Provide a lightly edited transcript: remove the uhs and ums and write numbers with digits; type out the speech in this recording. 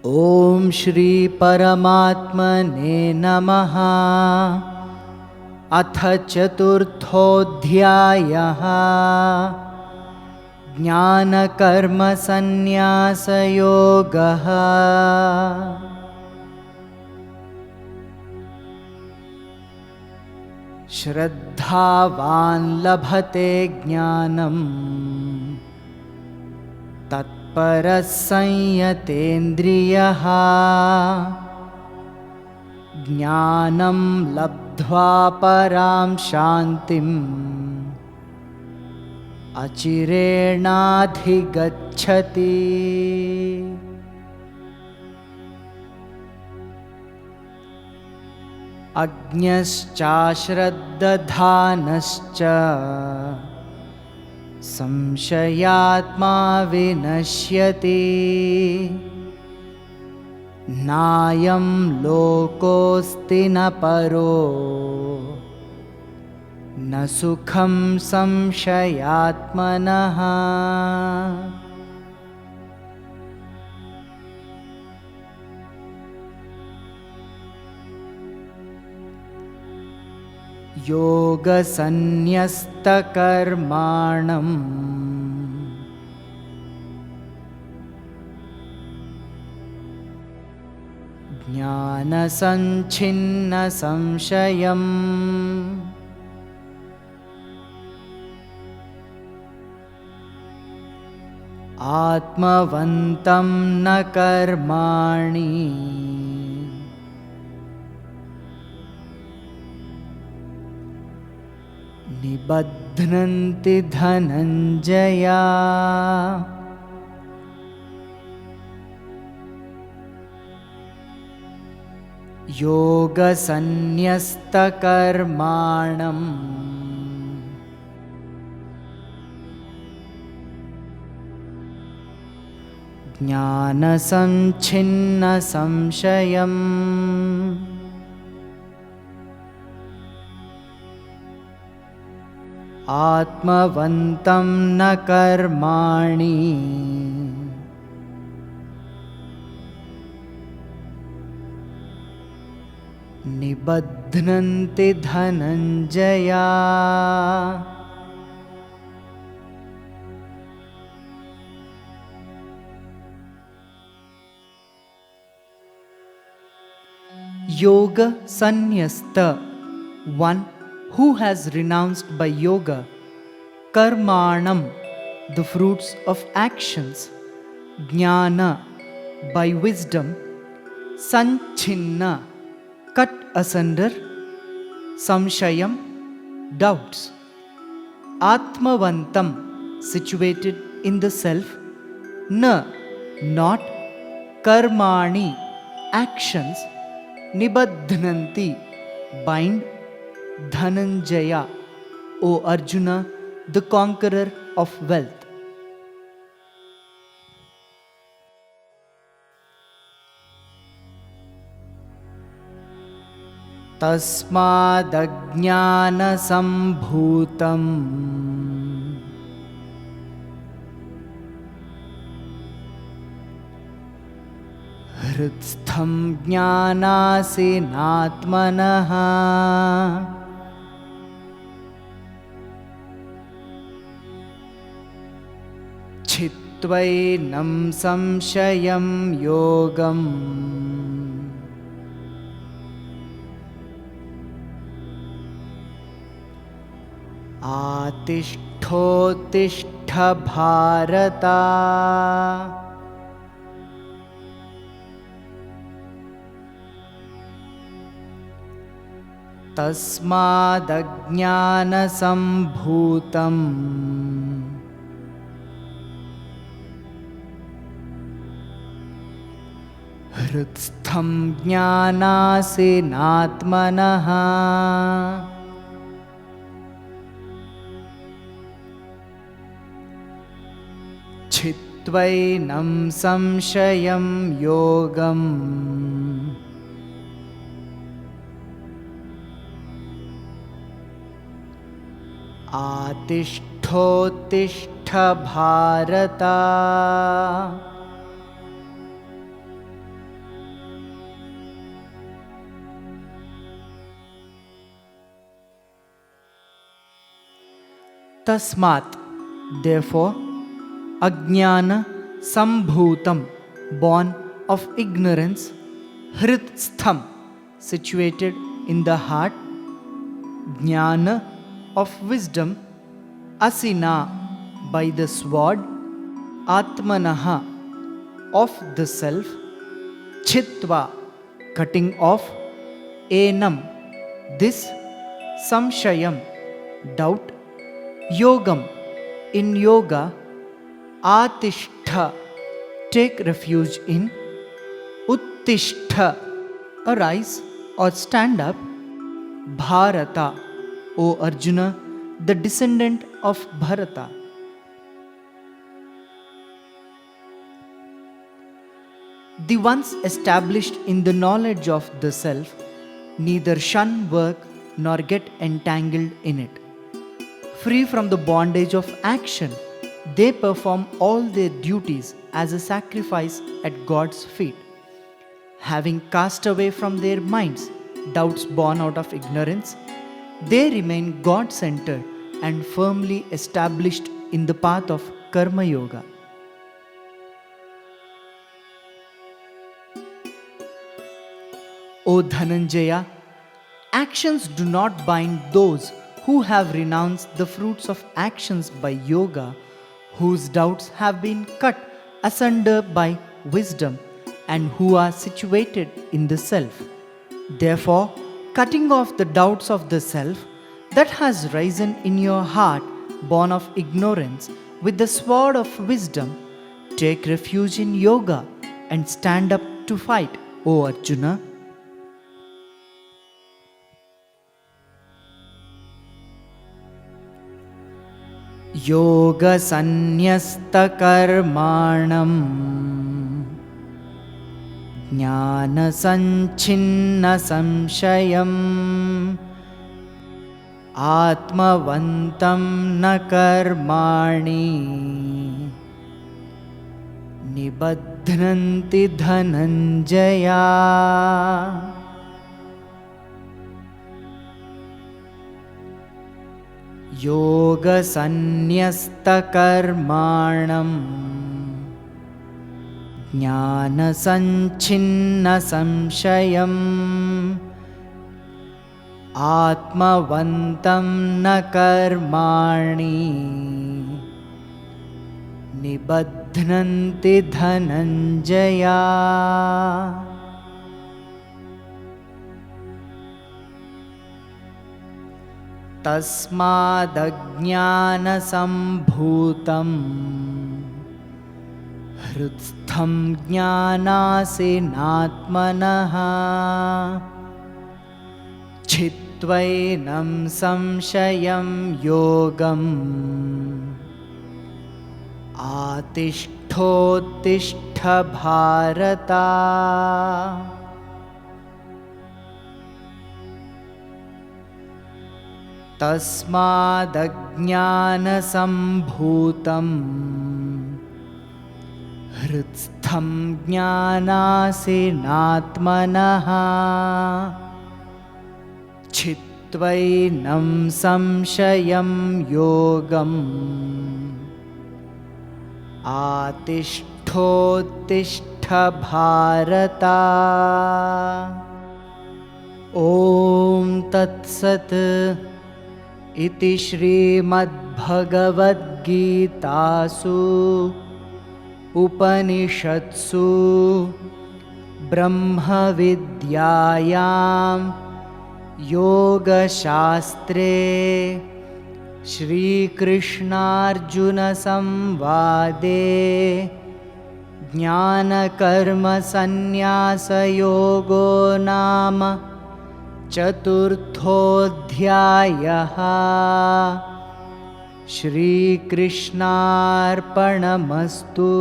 ॐ श्री परमात्मने नमः। अथ चतुर्थोऽध्यायः। ज्ञानकर्मसन्न्यासयोगः। श्रद्धावान् लभते ज्ञानम् तत्परः संयतेन्द्रियः। ज्ञानं लब्ध्वा परां शान्तिम् अचिरेणाधिगच्छति। अज्ञश्चाश्रद्दधानश्च संशयात्मा विनश्यति। नायं लोकोऽस्ति न परो न सुखं संशयात्मनः। योगसन्न्यस्तकर्माणम् ज्ञानसञ्छिन्नसंशयम् आत्मवन्तं न कर्माणि निबध्नन्ति धनञ्जय। योगसन्न्यस्तकर्माणम् ज्ञानसञ्छिन्नसंशयम् आत्मवन्तं न कर्माणि निबध्नन्ति Dhananjaya. Yoga sannyasta, one who has renounced by yoga, karmanam, the fruits of actions, jnana, by wisdom, sanchinna, cut asunder, samshayam, doubts, atmavantam, situated in the self, na, not, karmani, actions, nibadhnanti, bind, Dhananjaya, O Arjuna, the conqueror of wealth. तस्मादज्ञानसम्भूतं हृत्स्थं ज्ञानासीनात्मनः छित्त्वैनं संशयं योगम् आतिष्ठोत्तिष्ठ भारत। तस्मादज्ञानसम्भूतं हृत्स्थं ज्ञानासीनात्मनः छित्त्वैनं संशयं योगम् आतिष्ठोत्तिष्ठ Bharata. Tasmat, therefore, Ajnana Sambhutam, born of ignorance, Hridstham, situated in the heart, Jnana of wisdom, Asina, by the sword, Atmanaha, of the self, Chitva, cutting off, Enam, this, Samshayam, doubt, Yogam, in yoga, Atishtha, take refuge in, Uttishtha, arise or stand up, Bharata, O Arjuna, the descendant of Bharata. The ones established in the knowledge of the self neither shun work nor get entangled in it. Free from the bondage of action, they perform all their duties as a sacrifice at God's feet. Having cast away from their minds doubts born out of ignorance, they remain God-centered and firmly established in the path of Karma Yoga. O Dhananjaya, actions do not bind those who have renounced the fruits of actions by yoga, whose doubts have been cut asunder by wisdom, and who are situated in the self. Therefore, cutting off the doubts of the self that has risen in your heart, born of ignorance, with the sword of wisdom, take refuge in yoga and stand up to fight, O Arjuna. योगसन्न्यस्तकर्माणम् ज्ञानसञ्छिन्नसंशयम् आत्मवन्तं न कर्माणि निबध्नन्ति धनञ्जया. योगसन्न्यस्तकर्माणम् ज्ञानसञ्छिन्नसंशयम् आत्मवन्तं न कर्माणि निबध्नन्ति धनञ्जया. तस्मादज्ञानसम्भूतं हृत्स्थं ज्ञानासीनात्मनः छित्त्वैनं संशयं योगम् आतिष्ठोत्तिष्ठ भारत. तस्मादज्ञानसम्भूतं हृत्स्थं ज्ञानासीनात्मनः छित्त्वैनं संशयं योगम् आतिष्ठोत्तिष्ठ भारत. ॐ तत्सत् इति श्रीमद्भगवद्गीतासु उपनिषत्सु ब्रह्मविद्यायां योगशास्त्रे श्रीकृष्णार्जुनसंवादे ज्ञानकर्मसन्न्यासयोगो नाम चतुर्थोऽध्यायः. श्रीकृष्णार्पणमस्तु.